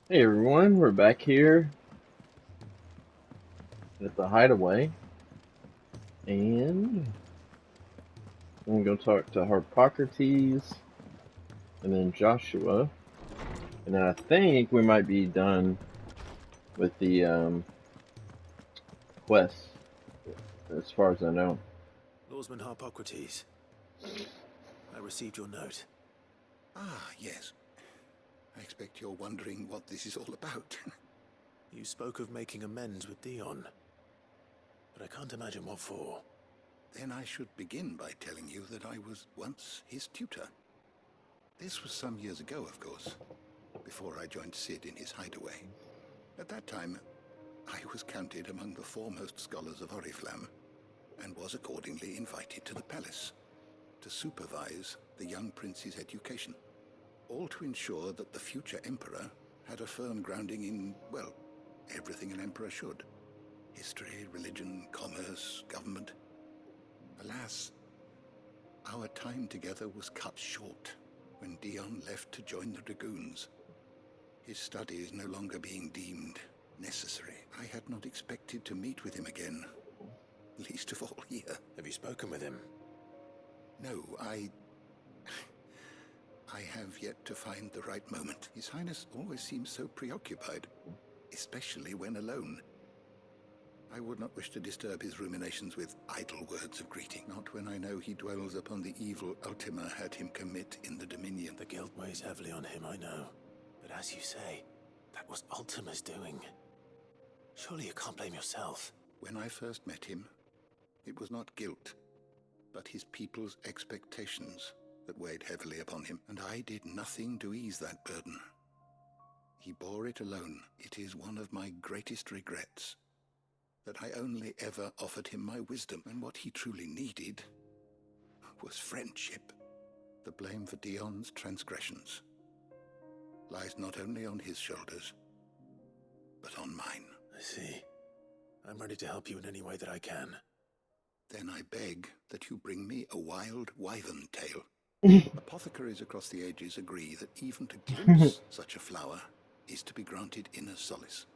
Hey everyone, we're back here at the hideaway, and I'm going to talk to Harpocrates and then Joshua, and I think we might be done with the quest, as far as I know. Lawsman Harpocrates, I received your note. Ah, yes. I expect you're wondering what this is all about. You spoke of making amends with Dion, but I can't imagine what for. Then I should begin by telling you that I was once his tutor. This was some years ago, of course, before I joined Sid in his hideaway. At that time, I was counted among the foremost scholars of Oriflamme, and was accordingly invited to the palace to supervise the young prince's education, all to ensure that the future emperor had a firm grounding in, well, everything an emperor should. History, religion, commerce, government. Alas, our time together was cut short when Dion left to join the dragoons. His studies no longer being deemed necessary. I had not expected to meet with him again, least of all here. Have you spoken with him? No, I have yet to find the right moment. His Highness always seems so preoccupied, especially when alone. I would not wish to disturb his ruminations with idle words of greeting, not when I know he dwells upon the evil Ultima had him commit in the Dominion. The guilt weighs heavily on him, I know. But as you say, that was Ultima's doing. Surely you can't blame yourself. When I first met him, it was not guilt, but his people's expectations that weighed heavily upon him, and I did nothing to ease that burden. He bore it alone. It is one of my greatest regrets that I only ever offered him my wisdom, and what he truly needed was friendship. The blame for Dion's transgressions lies not only on his shoulders, but on mine. I see. I'm ready to help you in any way that I can. Then I beg that you bring me a wild wyvern tail. Apothecaries across the ages agree that even to glimpse such a flower is to be granted inner solace.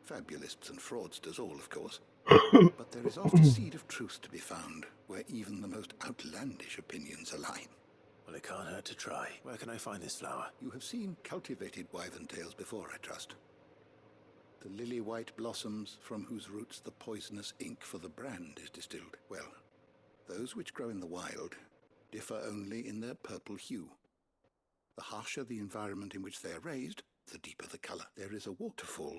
Fabulists and fraudsters all, of course. But there is oft a seed of truth to be found, where even the most outlandish opinions align. Well, it can't hurt to try. Where can I find this flower? You have seen cultivated wyvern tails before, I trust. The lily-white blossoms from whose roots the poisonous ink for the brand is distilled. Well, those which grow in the wild differ only in their purple hue. The harsher the environment in which they are raised, the deeper the color. There is a waterfall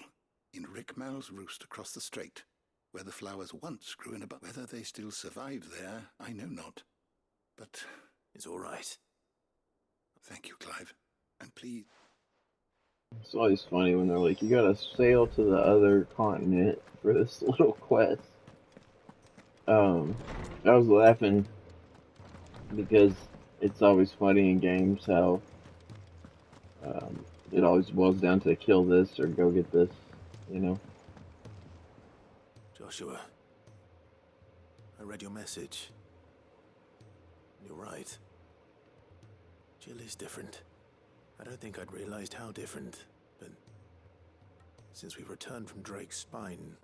in Rickmal's roost across the strait, where the flowers once grew in abundance. Whether they still survive there, I know not. But It's all right. thank you, Clive. And please... It's always funny when they're like, you gotta sail to the other continent for this little quest. I was laughing because it's always funny in games how um, it always boils down to kill this or go get this, you know? Joshua, I read your message. You're right. Jill is different. I don't think I'd realized how different, but since we returned from Drake's spine,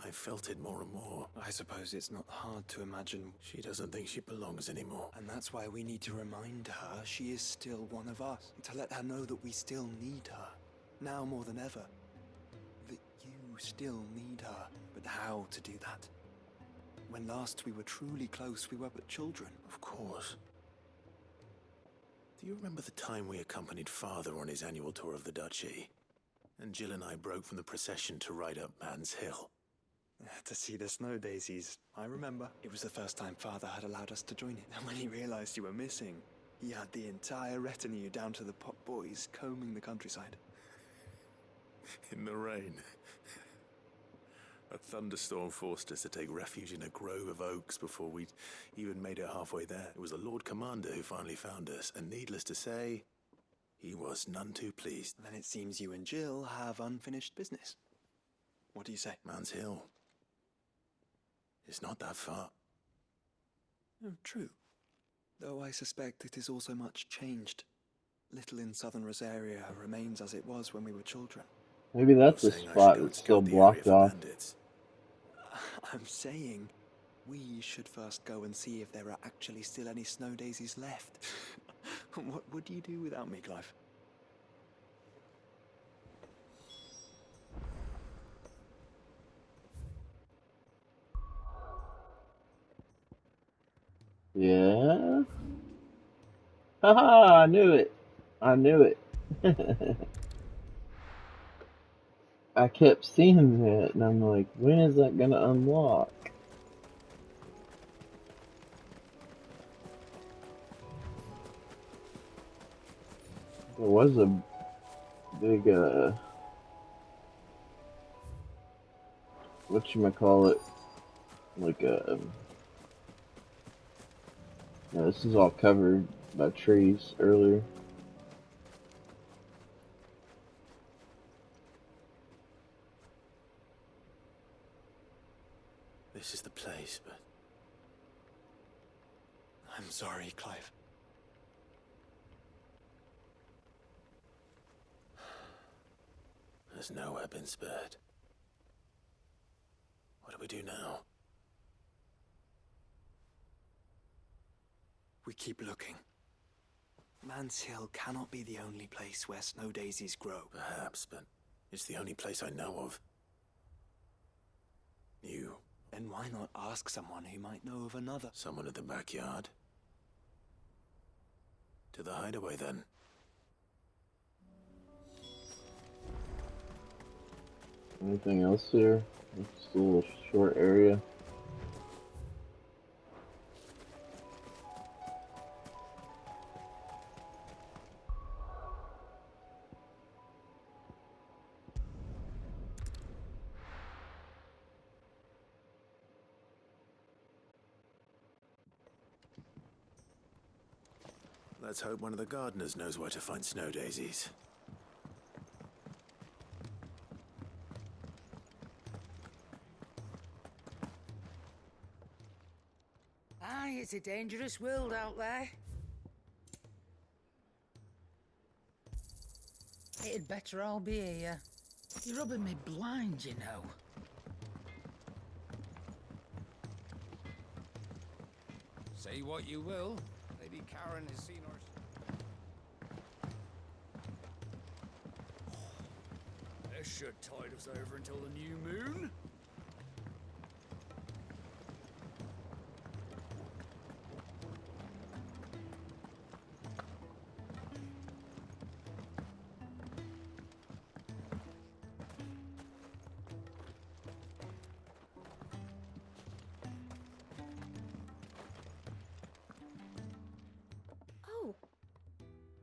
I felt it more and more. I suppose it's not hard to imagine. She doesn't think she belongs anymore. And that's why we need to remind her she is still one of us. To let her know that we still need her. Now more than ever. That you still need her. But how to do that? When last we were truly close, we were but children. Of course. Do you remember the time we accompanied Father on his annual tour of the Duchy? And Jill and I broke from the procession to ride up Man's Hill. To see the snow daisies, I remember. It was the first time Father had allowed us to join him. And when he realized you were missing, he had the entire retinue down to the pot boys combing the countryside. In the rain. A thunderstorm forced us to take refuge in a grove of oaks before we'd even made it halfway there. It was the Lord Commander who finally found us, and needless to say, he was none too pleased. Then it seems you and Jill have unfinished business. What do you say? Man's Hill. It's not that far. Oh, true. Though I suspect it is also much changed. Little in southern Rosaria remains as it was when we were children. Maybe that's You're a saying I should spot go and that's still scout the area blocked for off. bandits. I'm saying we should first go and see if there are actually still any snow daisies left. What would you do without me, Clive? Yeah. Haha, I knew it. I knew it. I kept seeing that, and I'm like, when is that gonna unlock? There was a big, whatchamacallit, like, no, this is all covered by trees earlier. This is the place, but I'm sorry, Clive. there's nowhere been spared. What do we do now? We keep looking. Man's Hill cannot be the only place where snow daisies grow. Perhaps, but it's the only place I know of. You, Then why not ask someone who might know of another? someone in the backyard. To the hideaway, then. Anything else here? It's a little short area. Let's hope one of the gardeners knows where to find snow daisies. Aye, it's a dangerous world out there. It'd better all be here. You're rubbing me blind, you know. Say what you will, Lady Karen has seen her. This should tide us over until the new moon. Oh.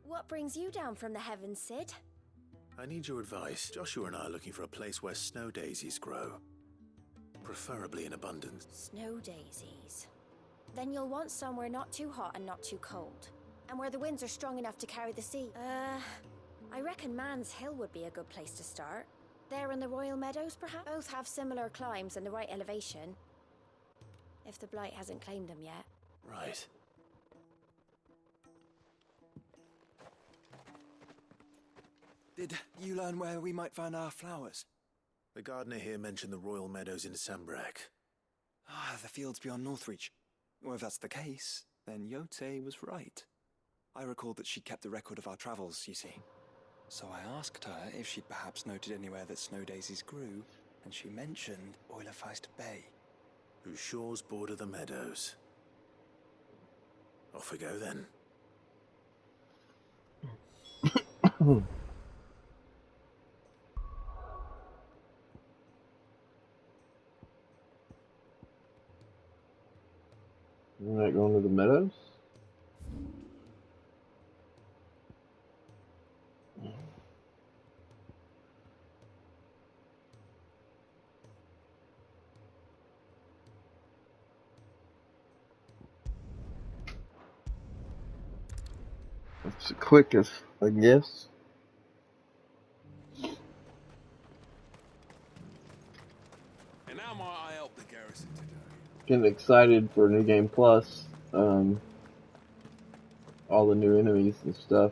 What brings you down from the heavens, Sid? I need your advice. Joshua and I are looking for a place where snow daisies grow. Preferably in abundance. Snow daisies. Then you'll want somewhere not too hot and not too cold. And where the winds are strong enough to carry the sea. I reckon Man's Hill would be a good place to start. There in the Royal Meadows, perhaps? Both have similar climbs and the right elevation. If the Blight hasn't claimed them yet. Right. Did you learn where we might find our flowers? The gardener here mentioned the Royal Meadows in Sambrak. Ah, the fields beyond Northreach. Well, if that's the case, then Yote was right. I recalled that she kept a record of our travels, you see. So I asked her if she'd perhaps noted anywhere that snow daisies grew, and she mentioned Oilerfeist Bay. Whose shores border the meadows. Off we go then. You're not going to the meadows? It's the quickest, I guess. And how might I help the garrison today? Getting excited for New Game Plus. All the new enemies and stuff.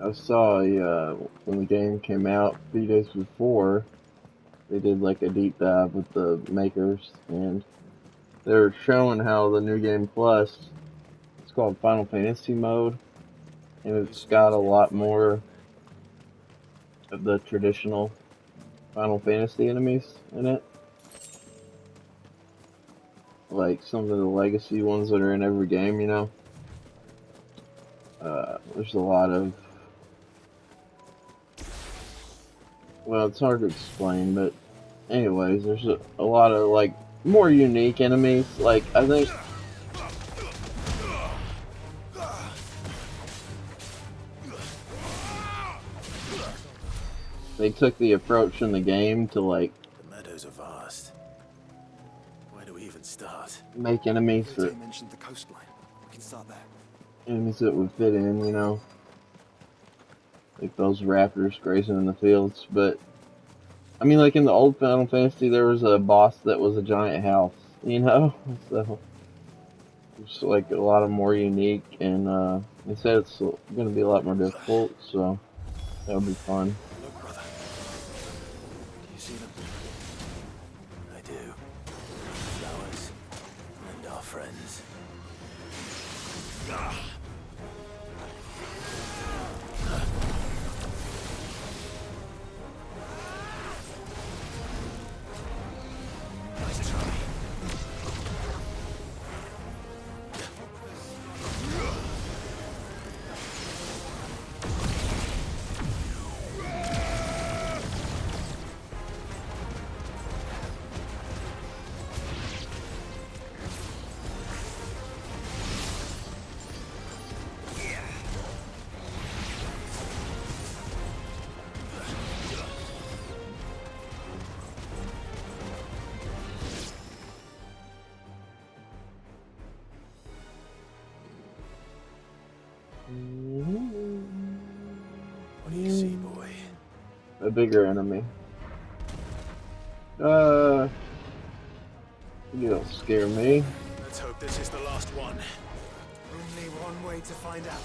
I saw when the game came out a few days before, they did like a deep dive with the makers, and they're showing how the new game plus, it's called Final Fantasy mode, and it's got a lot more of the traditional Final Fantasy enemies in it. Like some of the legacy ones that are in every game, you know. There's a lot of, well, it's hard to explain, but anyways, there's a lot of like more unique enemies. Like I think they took the approach in the game to like The meadows are vast. Where do we even start? make enemies Yotei mentioned the coastline. We can start there. enemies that would fit in, you know, like those raptors grazing in the fields. But I mean, like in the old Final Fantasy, there was a boss that was a giant house, you know. So it's like a lot of more unique, and they said it's going to be a lot more difficult. So that would be fun. Look, brother. Do you see them? I do. Flowers and our friends. Nice try. What do you see, boy? A bigger enemy. You don't scare me. Let's hope this is the last one. Only one way to find out.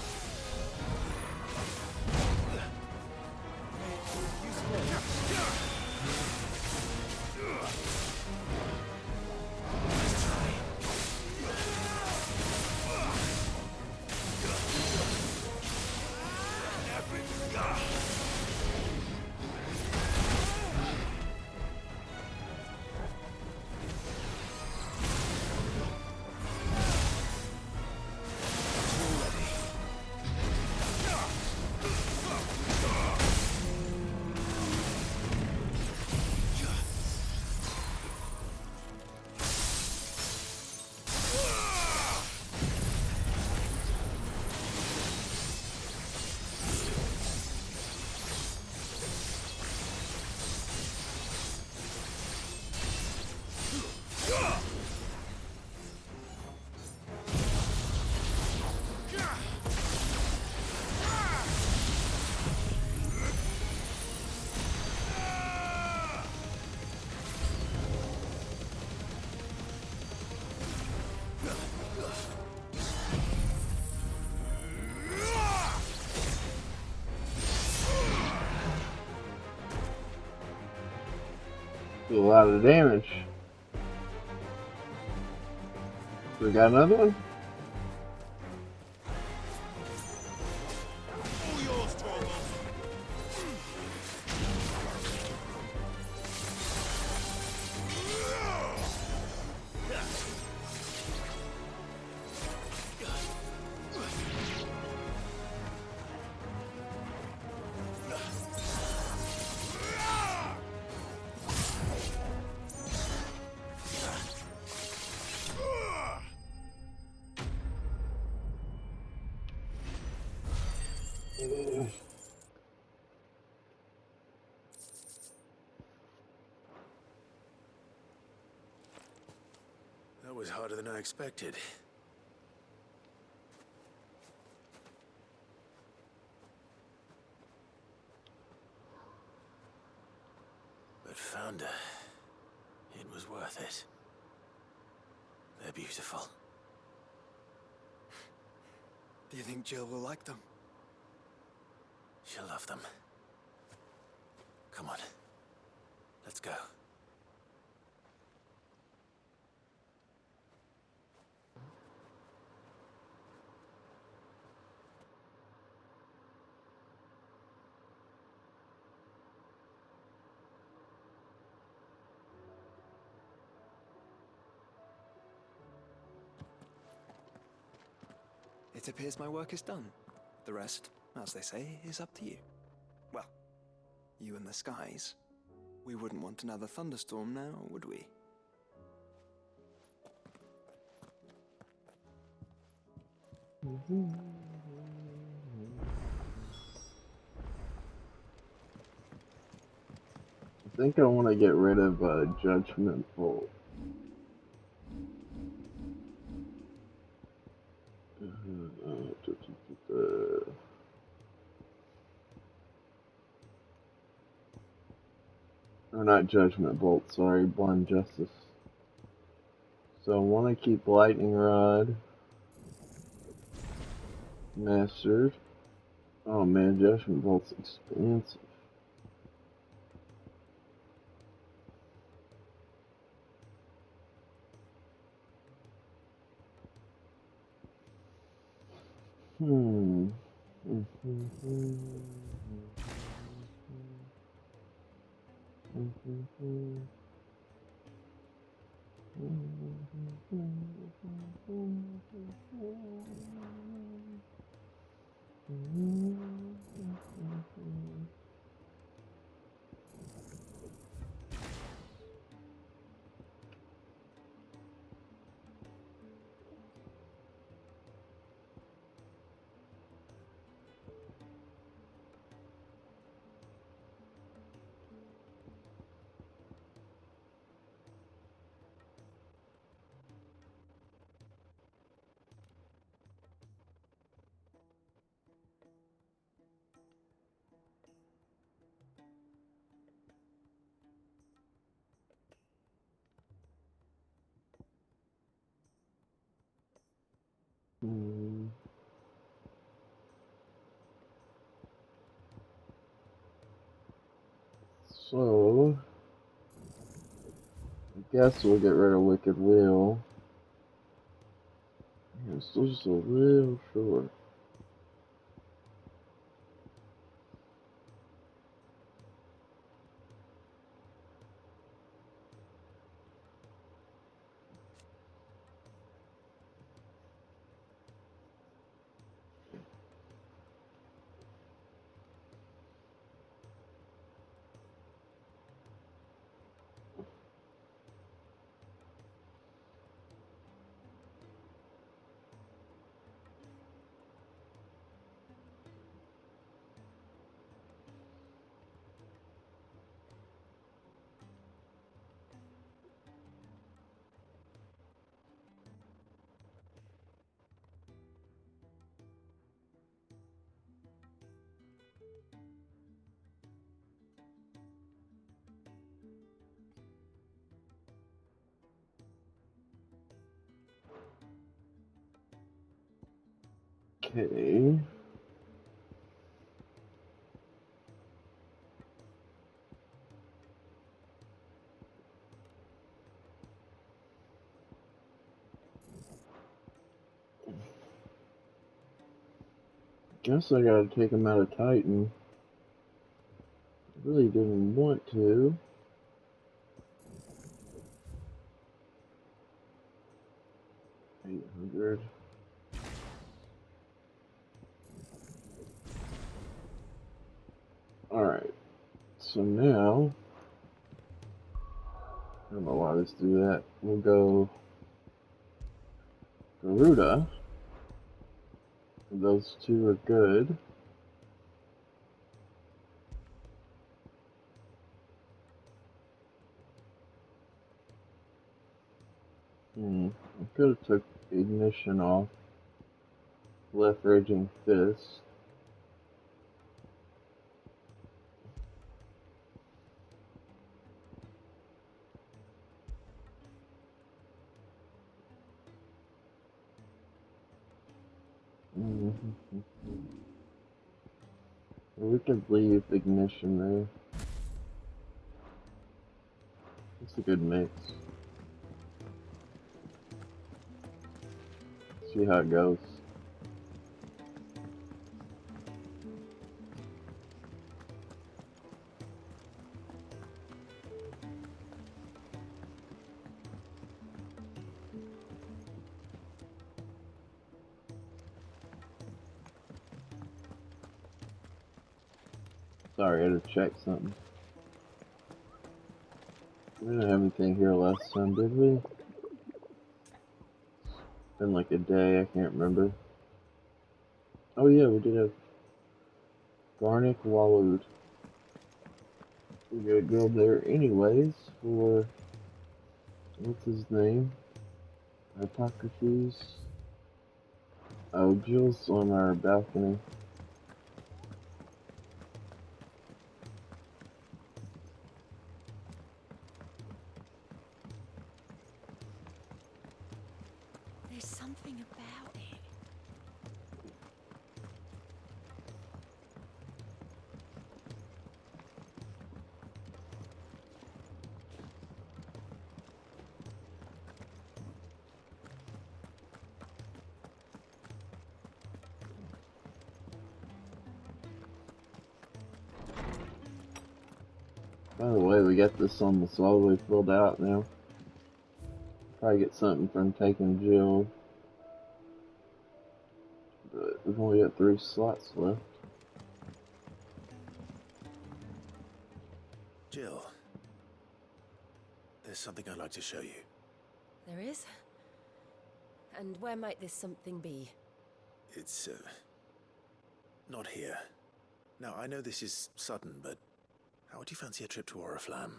Do a lot of damage. We got another one? That was harder than I expected. But found her. It was worth it. They're beautiful. Do you think Jill will like them? She'll love them. Come on. Let's go. It appears my work is done. The rest, as they say, is up to you. Well, you and the skies. We wouldn't want another thunderstorm now, would we? I think I want to get rid of Judgment Bolt. Or not Judgment Bolt, sorry, Blind Justice. So I want to keep Lightning Rod mastered. Oh man, Judgment Bolt's expensive. So, I guess we'll get rid of Wicked Will. It's still just a little short. Okay. Guess I gotta take him out of Titan. I really didn't want to. $800. Alright. So now, I don't know why let's do that. We'll go Garuda. Those two are good. I could have took Ignition off. Left Raging Fist. We could leave ignition there. It's a good mix. See how it goes. Sorry, I had to check something. We didn't have anything here last time, did we? It's been like a day, I can't remember. Oh yeah, we did have Garnick Wallowed. We gotta go there anyways for, what's his name? Hippocrates. Oh, Jill's on our balcony. There's something about it. By the way, we got this almost all the way filled out now. Probably get something from taking Jill. But we've only got 3 slots left. Jill, there's something I'd like to show you. There is? And where might this something be? It's, not here. Now, I know this is sudden, but how would you fancy a trip to Oriflamme?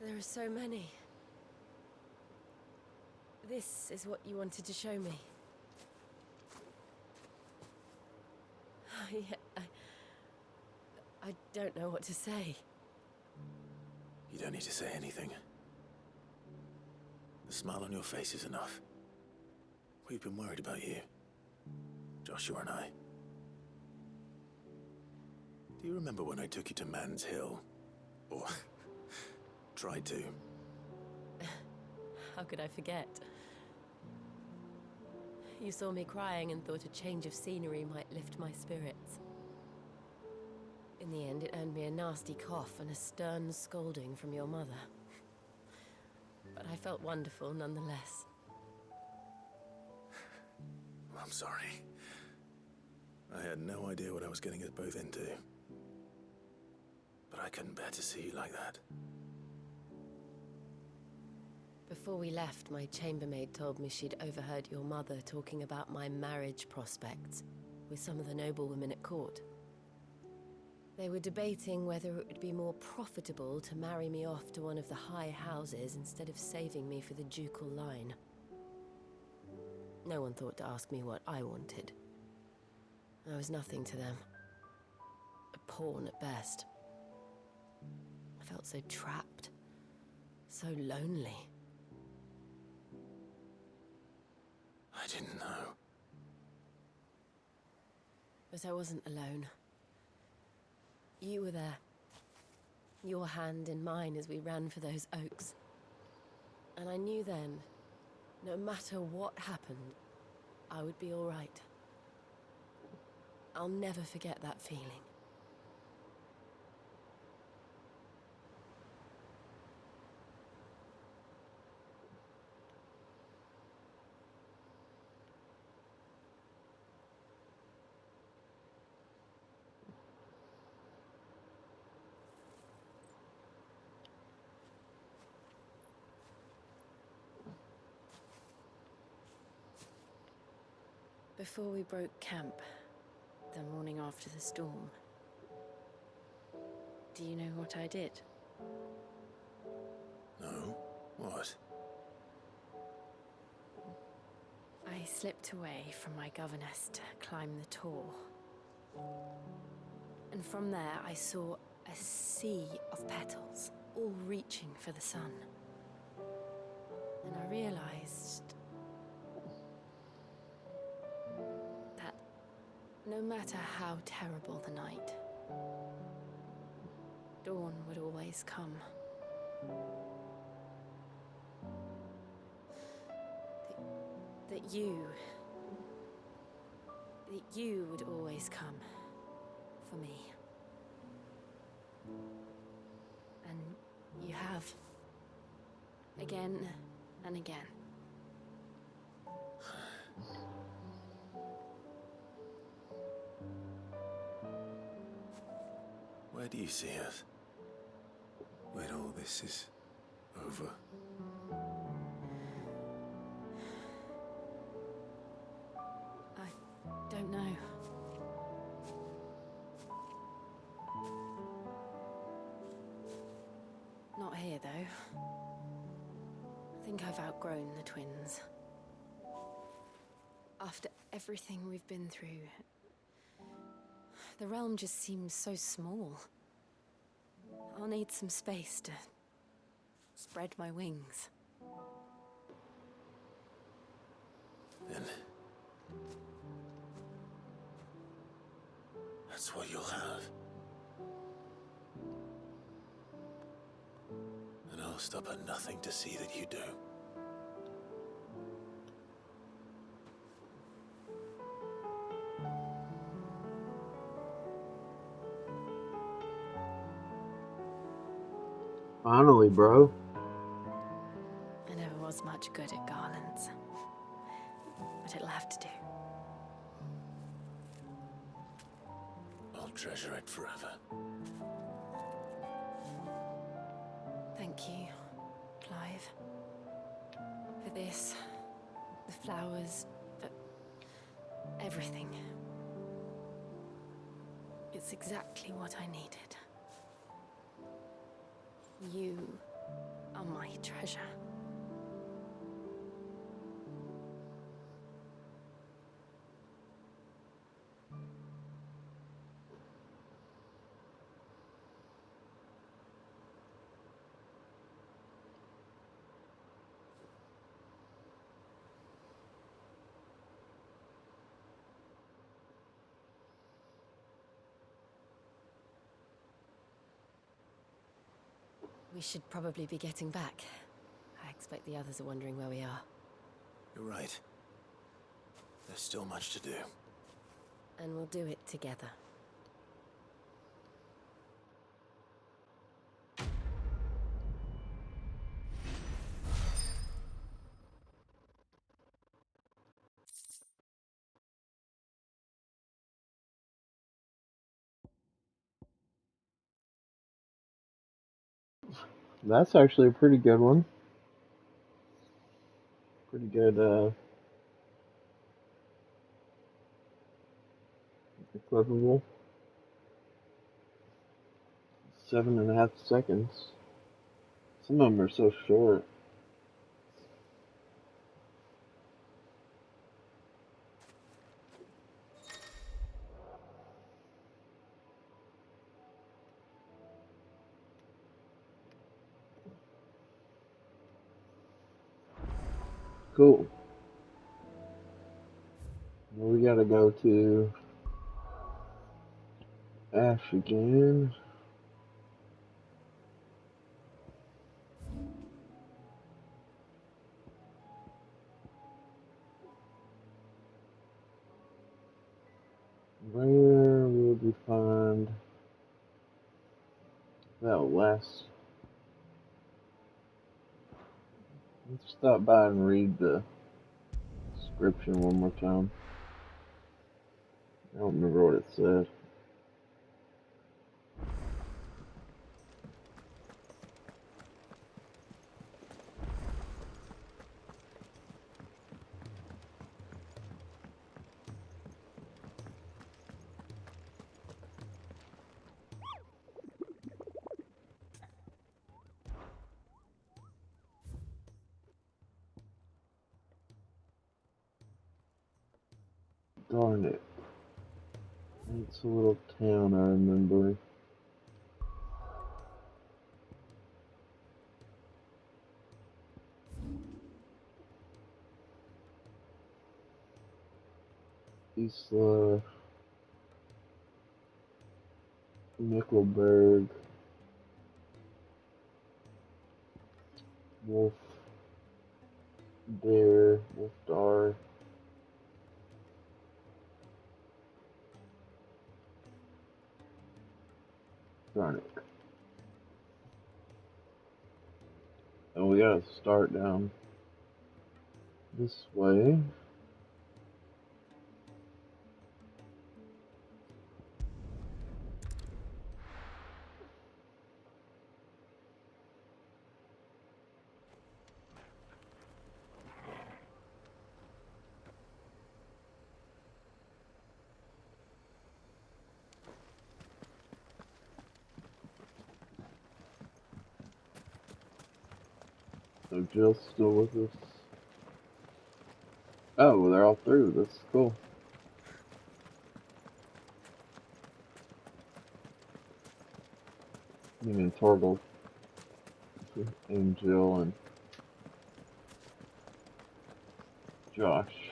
There are so many. This is what you wanted to show me. Yeah, I don't know what to say. You don't need to say anything. The smile on your face is enough. We've been worried about you, Joshua and I. Do you remember when I took you to Man's Hill? Or tried to? How could I forget? You saw me crying and thought a change of scenery might lift my spirits. In the end, it earned me a nasty cough and a stern scolding from your mother. But I felt wonderful nonetheless. I'm sorry. I had no idea what I was getting us both into. But I couldn't bear to see you like that. Before we left, my chambermaid told me she'd overheard your mother talking about my marriage prospects with some of the noblewomen at court. They were debating whether it would be more profitable to marry me off to one of the high houses instead of saving me for the ducal line. No one thought to ask me what I wanted. I was nothing to them. A pawn at best. I felt so trapped, so lonely. I didn't know. But I wasn't alone. You were there. Your hand in mine as we ran for those oaks. And I knew then, no matter what happened, I would be all right. I'll never forget that feeling. Before we broke camp, the morning after the storm, do you know what I did? No? What? I I slipped away from my governess to climb the tor. And from there I saw a sea of petals, all reaching for the sun. And I realized that no matter how terrible the night, dawn would always come. That you would always come for me. And you have. Again and again. Where do you see us? When all this is over? I don't know. Not here, though. I think I've outgrown the twins. After everything we've been through, the realm just seems so small. I'll need some space to spread my wings. Then that's what you'll have. And I'll stop at nothing to see that you do. Finally, bro. I never was much good at garlands, but it'll have to do. I'll treasure it forever. Thank you, Clive. For this, the flowers, for everything. It's exactly what I needed. You are my treasure. We should probably be getting back. I expect the others are wondering where we are. You're right. There's still much to do. And we'll do it together. That's actually a pretty good one. Pretty good, equipable. 7.5 seconds. Some of them are so short. Cool. Well, we gotta go to Ash again. Where would we find that last? Let's stop by and read the description one more time. I don't remember what it said. Darn it. It's a little town I remember. Isla Nickelberg, Wolf Dare, Wolf Dar. Darn it. And we gotta start down this way. So Jill's still with us. Oh, they're all through. That's cool. You mean Torgal and Jill and Josh.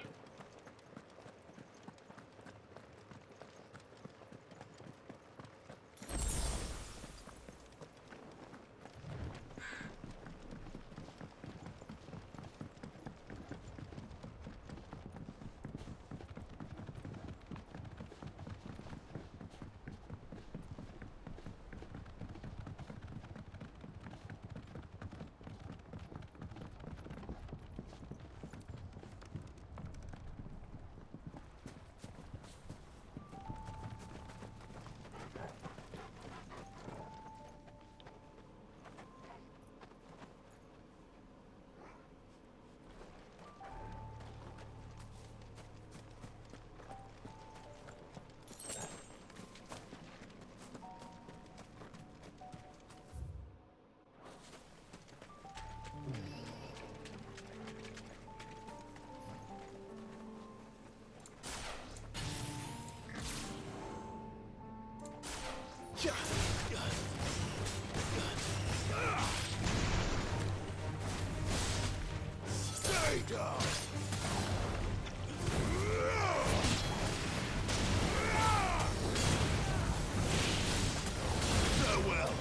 Stay down! Farewell!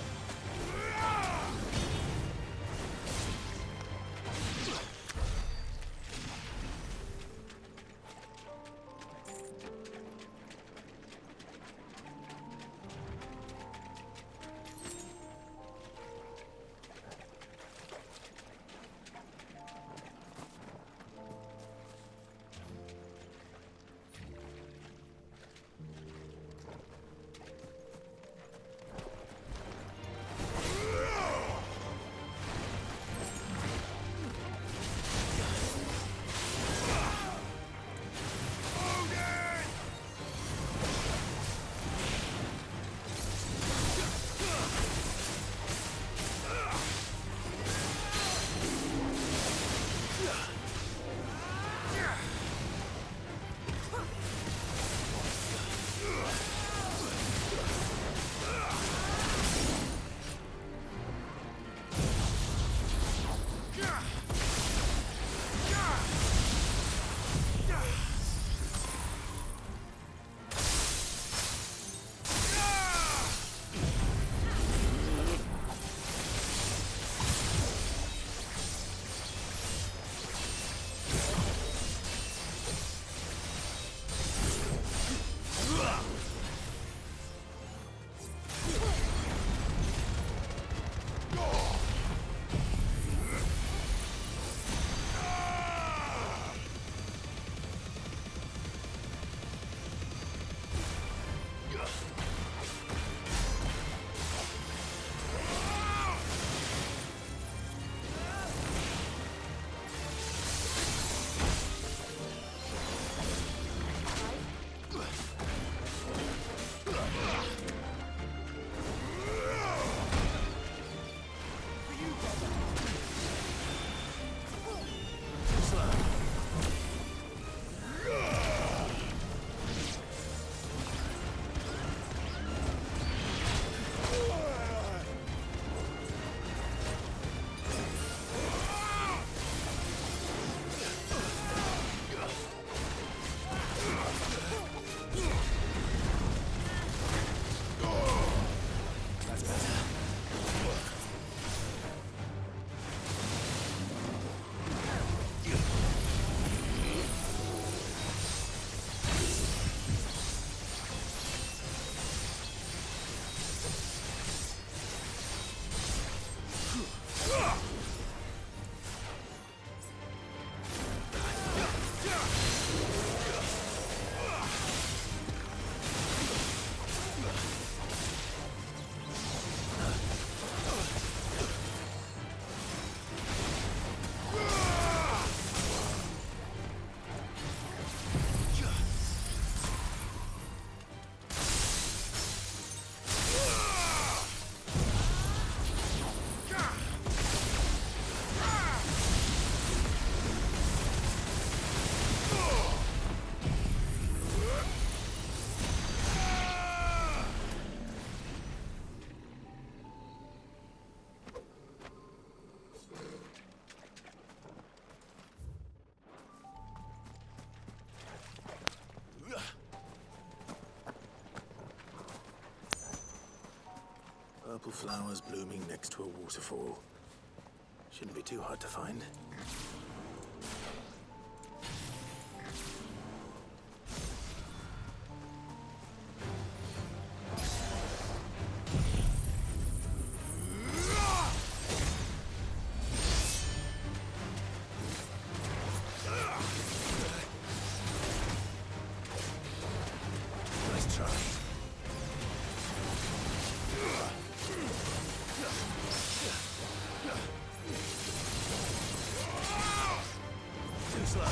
purple flowers blooming next to a waterfall. Shouldn't be too hard to find. Nice try. Too slow.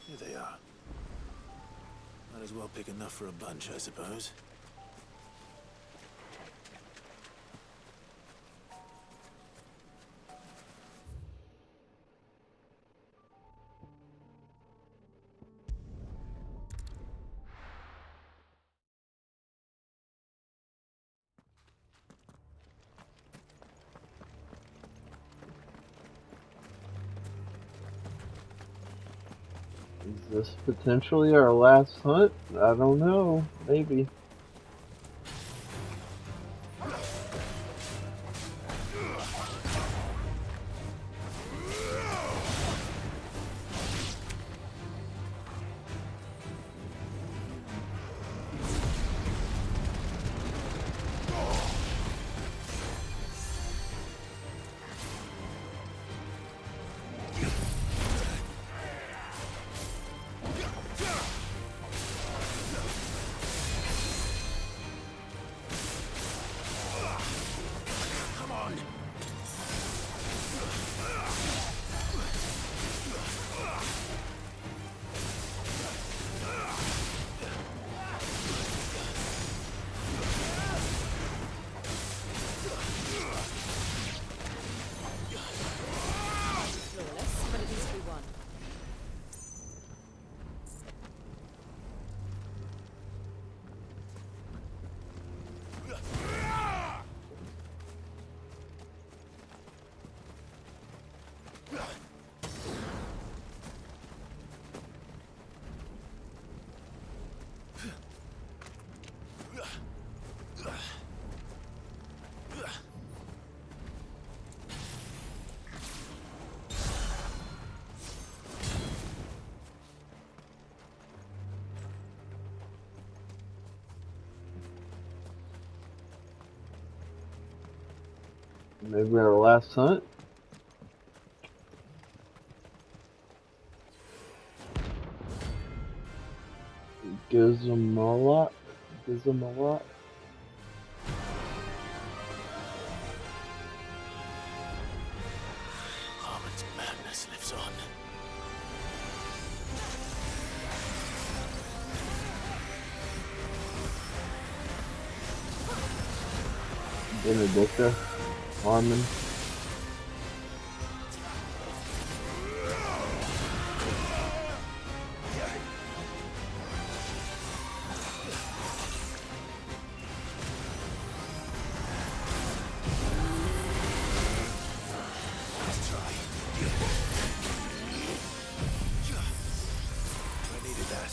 Here they are. Might as well pick enough for a bunch, I suppose. Is this potentially our last hunt? I don't know. Maybe. Come on. Flawless, but at least we won. Maybe our last hunt? Gizamaluk? Gizamaluk? Harmon's madness lives on. Benedicta? Harmon? Nice try. I needed that.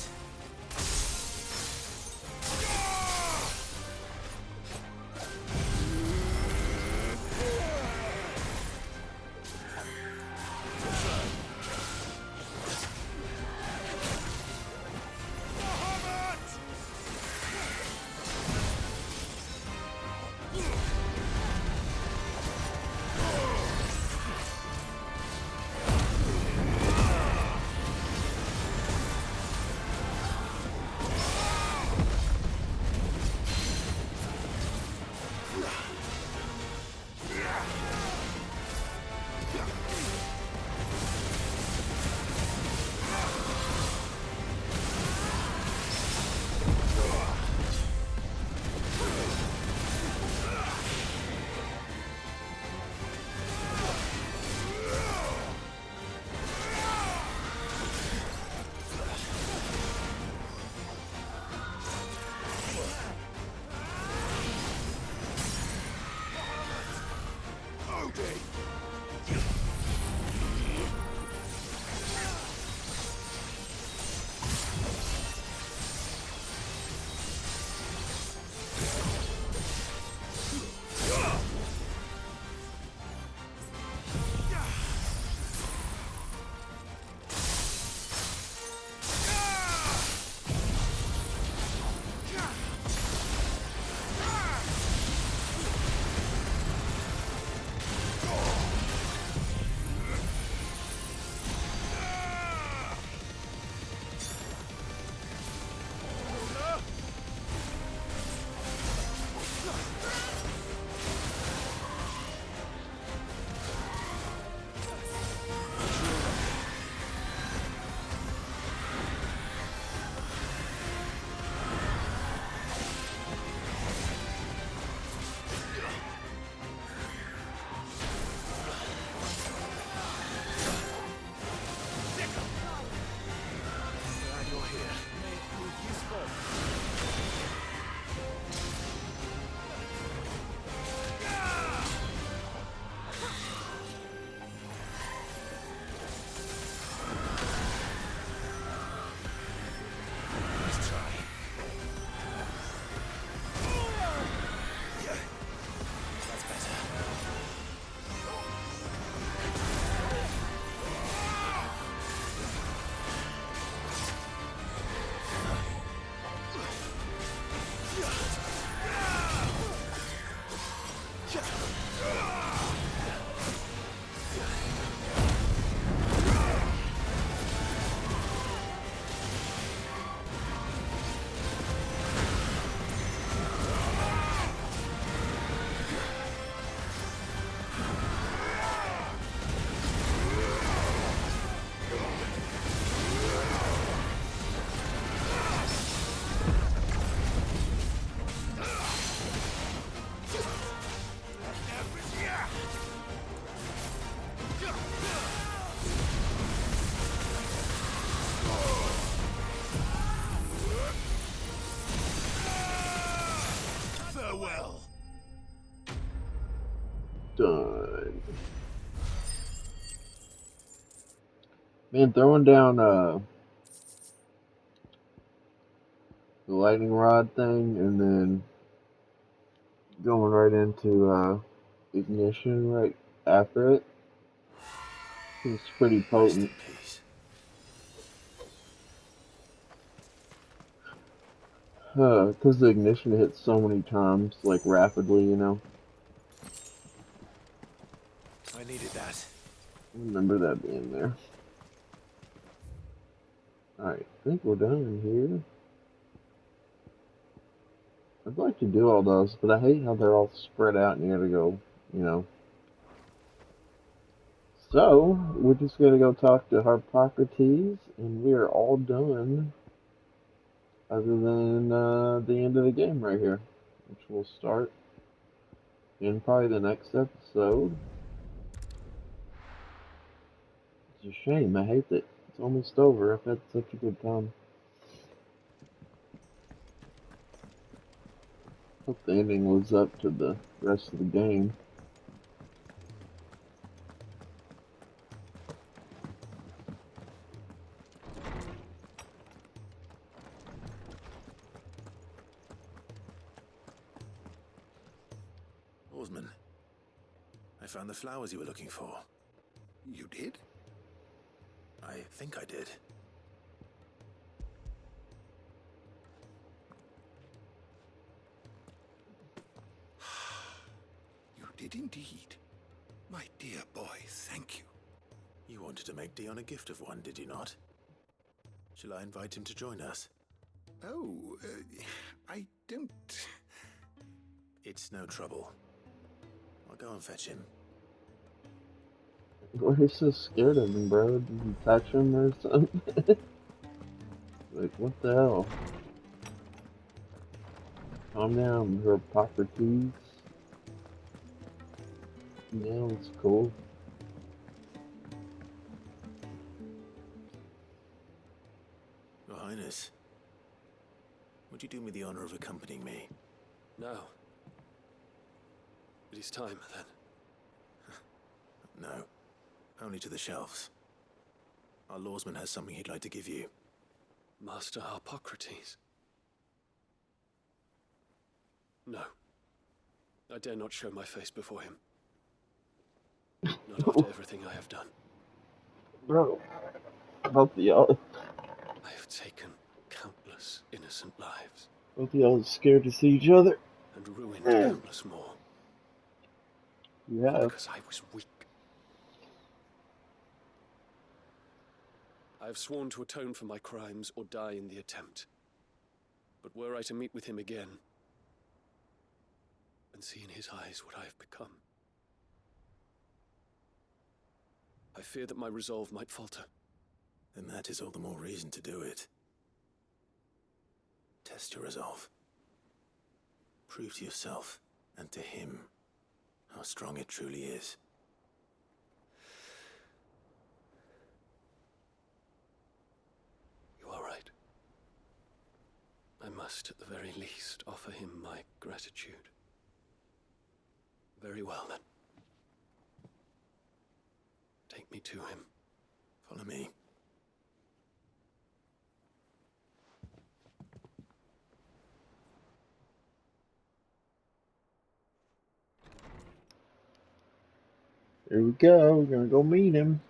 done. Man, throwing down the lightning rod thing and then going right into ignition right after it. It's pretty Rest potent. in peace. Because the ignition hits so many times, like rapidly, you know. I needed that. Remember that being there. Alright, I think we're done here. I'd like to do all those, but I hate how they're all spread out and you gotta go, you know. So, we're just gonna go talk to Harpocrates, and we are all done, other than the end of the game right here, which we'll start in probably the next episode. It's a shame, I hate that it's almost over. I've had such a good time. Hope the ending lives up to the rest of the game. Oarsman, I found the flowers you were looking for. You did? I think I did. You did indeed. My dear boy, thank you. You wanted to make Dion a gift of one, did you not? Shall I invite him to join us? Oh, I don't... It's no trouble. I'll go and fetch him. Why are you so scared of him, bro? Did you touch him or something? Like, what the hell? Calm down, Harpocrates. Yeah, it's cool. Your Highness, would you do me the honor of accompanying me? No. It is time, then. No, only to the shelves. Our lawsman has something he'd like to give you. Master Harpocrates. No. I dare not show my face before him. Not after everything I have done. Bro, both of y'all, I have taken countless innocent lives. both of y'all are scared to see each other. And ruined countless more. Yeah. Because I was weak. I have sworn to atone for my crimes or die in the attempt. But were I to meet with him again, and see in his eyes what I have become, I fear that my resolve might falter. Then that is all the more reason to do it. Test your resolve. Prove to yourself, and to him, how strong it truly is. You are right. I must, at the very least, offer him my gratitude. Very well, then. Take me to him. Follow me. Here we go. We're gonna go meet him.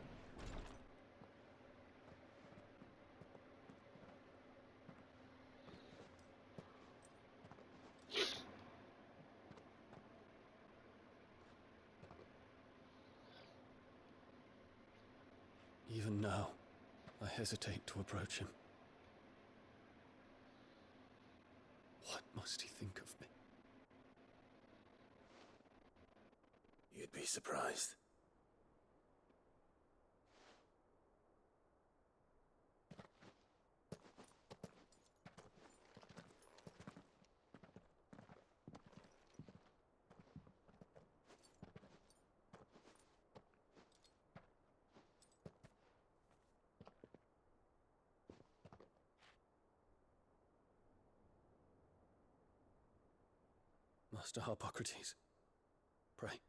Even now, I hesitate to approach him. What must he think of me? You'd be surprised. Master Harpocrates, pray,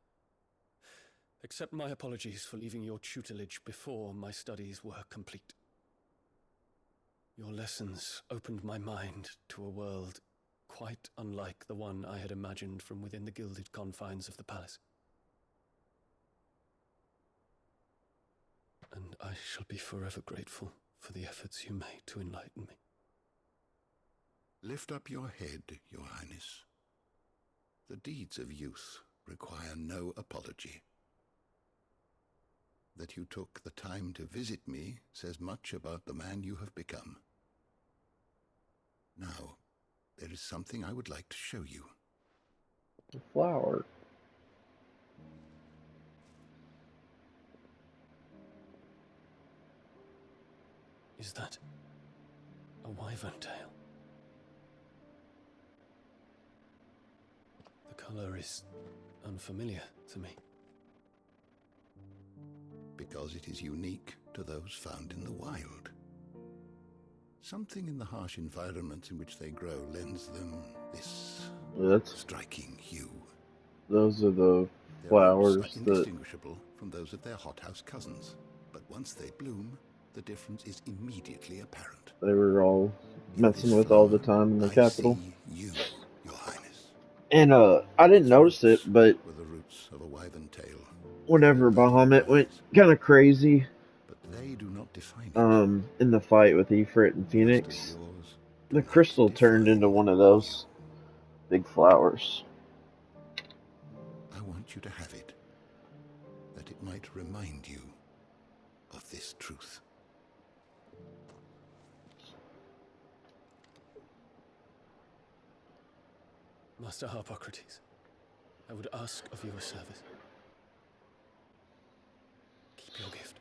Accept my apologies for leaving your tutelage before my studies were complete. Your lessons opened my mind to a world quite unlike the one I had imagined from within the gilded confines of the palace. And I shall be forever grateful for the efforts you made to enlighten me. Lift up your head, Your Highness. The deeds of youth require no apology. That you took the time to visit me says much about the man you have become. Now, there is something I would like to show you. The flower. Is that a wyvern tail? The color is unfamiliar to me. Because it is unique to those found in the wild. Something in the harsh environment in which they grow lends them this striking hue. Those are the Their flowers roots are indistinguishable from those of their hothouse cousins, but once they bloom, the difference is immediately apparent. they were all messing with all the time in the capital. See you, Your Highness. And I didn't notice it, but Were the roots of a wyvern tail. whenever Bahamut went kind of crazy, But they do not define it. in the fight with Ifrit and Phoenix, the crystal turned into one of those big flowers. I want you to have it, that it might remind you of this truth. Master Harpocrates, I would ask of you a service. Keep your gift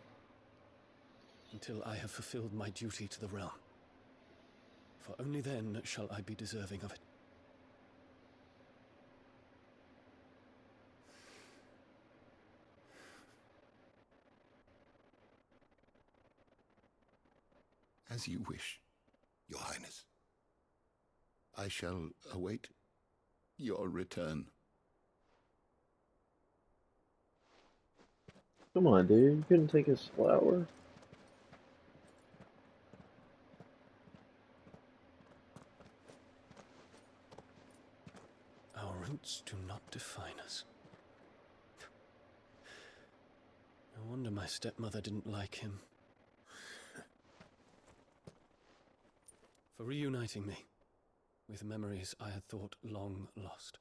until I have fulfilled my duty to the realm, for only then shall I be deserving of it. As you wish, Your Highness. I shall await your return. Come on, dude. You couldn't take his flower? Our roots do not define us. No wonder my stepmother didn't like him. For reuniting me with memories I had thought long lost.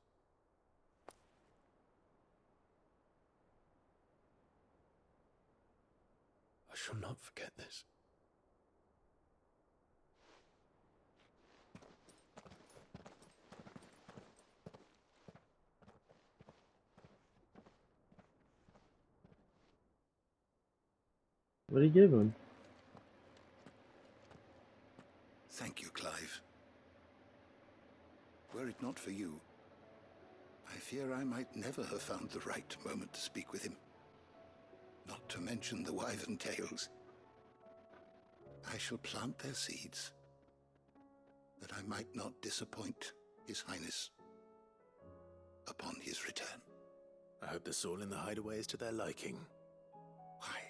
I shall not forget this. What did he give him? Thank you, Clive. Were it not for you, I fear I might never have found the right moment to speak with him. Not to mention the wyvern tales. I shall plant their seeds, that I might not disappoint His Highness upon his return. I hope the soul in the hideaway is to their liking. Why,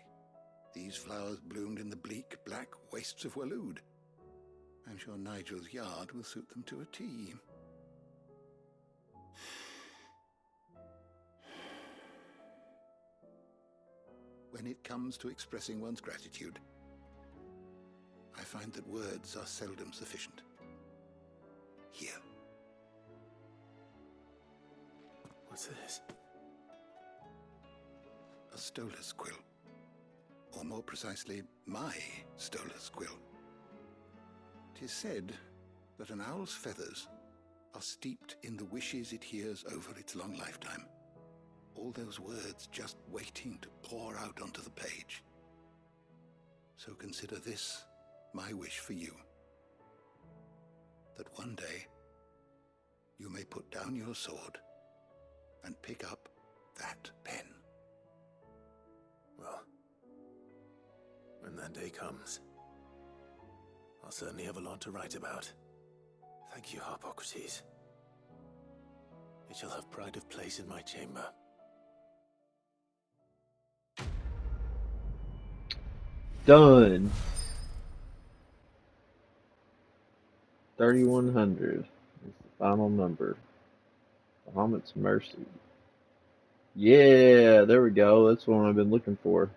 these flowers bloomed in the bleak, black wastes of Waloed. I'm sure Nigel's yard will suit them to a T. When it comes to expressing one's gratitude, I find that words are seldom sufficient. Here. What's this? A stolas quill. Or more precisely, my stolas quill. 'Tis said that an owl's feathers are steeped in the wishes it hears over its long lifetime. All those words just waiting to pour out onto the page. So consider this my wish for you. That one day you may put down your sword and pick up that pen. Well, when that day comes, I'll certainly have a lot to write about. Thank you, Harpocrates. It shall have pride of place in my chamber. Done. 3100 is the final number. Bahamut's Mercy. Yeah, there we go. That's what I've been looking for.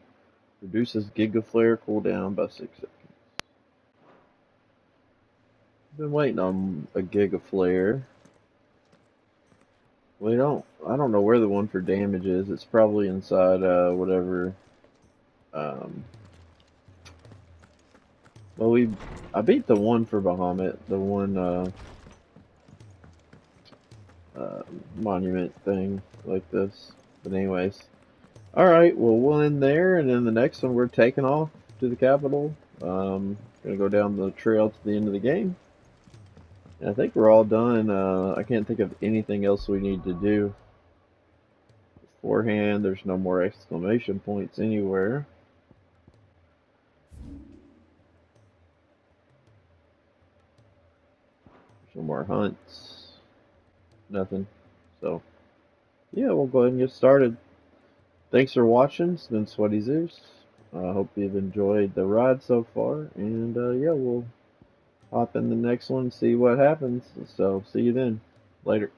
Reduces Giga Flare cooldown by 6 seconds. Been waiting on a Giga Flare. I don't know where the one for damage is. It's probably inside whatever. Well, I beat the one for Bahamut, the one monument thing like this. But anyways, all right. Well, we'll end there, and then the next one we're taking off to the capital. Gonna go down the trail to the end of the game. And I think we're all done. I can't think of anything else we need to do beforehand. There's no more exclamation points anywhere. There's no more hunts. Nothing. So, yeah, we'll go ahead and get started. Thanks for watching. It's been Sweaty Zeus. I hope you've enjoyed the ride so far. And, yeah, we'll hop in the next one, see what happens. So, see you then. Later.